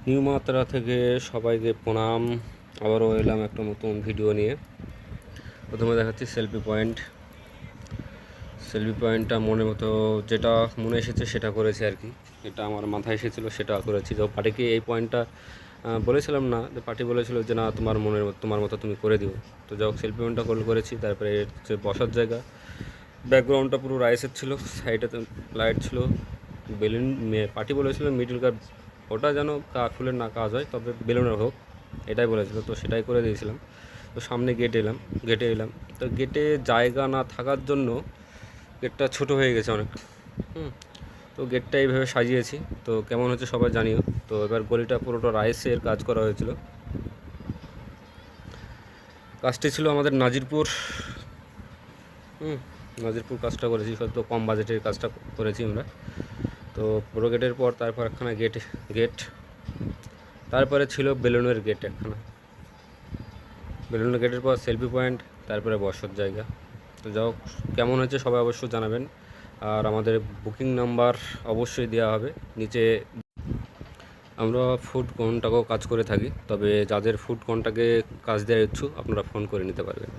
New মাত্রা থেকে সবাইকে প্রণাম। আবারও এলাম একটা নতুন ভিডিও নিয়ে। প্রথমে দেখাচ্ছি সেলফি পয়েন্টটা মনের মতো যেটা মনে এসেছে সেটা করেছি আর কি। এটা আমার মাথায় এসেছিলো সেটা করেছি। তো পার্টিকে এই পয়েন্টটা বলেছিলাম না, যে পার্টি বলেছিল যে না তোমার মতো তুমি করে দিও। তো যাই হোক সেলফি পয়েন্টটা করেছি। তারপরে হচ্ছে বসার জায়গা, ব্যাকগ্রাউন্ডটা পুরো রাইসের ছিল, সাইডে লাইট ছিল, বেলুন পার্টি বলেছিল মিডল কার ওটা যেন ফুলের না কাজ হয়, তবে বেলুনের হোক, এটাই বলেছিল। তো সেটাই করে দিয়েছিলাম। তো সামনে গেটে এলাম। তো গেটে জায়গা না থাকার জন্য গেটটা ছোট হয়ে গেছে অনেক। তো গেটটা এইভাবে সাজিয়েছি। তো কেমন হচ্ছে সবাই জানিও। তো এবার গলিটা পুরোটা রাইসের কাজ করা হয়েছিল। কাজটি ছিল আমাদের নাজিরপুর নাজিরপুর কাজটা করেছি, হয়তো কম বাজেটের কাজটা করেছি আমরা। তো পুরো গেটের পর তারপর একখানা গেট তারপরে ছিল বেলুনের গেট একখানা, বেলুনের গেটের পর সেলফি পয়েন্ট, তারপরে বসার জায়গা। তো যাই হোক কেমন হয়েছে সবাই অবশ্যই জানাবেন। আর আমাদের বুকিং নাম্বার অবশ্যই দেওয়া হবে নিচে। আমরা ফুড কন্ট্রাক্টেও কাজ করে থাকি, তবে যাদের ফুড কন্ট্রাক্টে কাজ দেওয়ার ইচ্ছুক আপনারা ফোন করে নিতে পারবেন।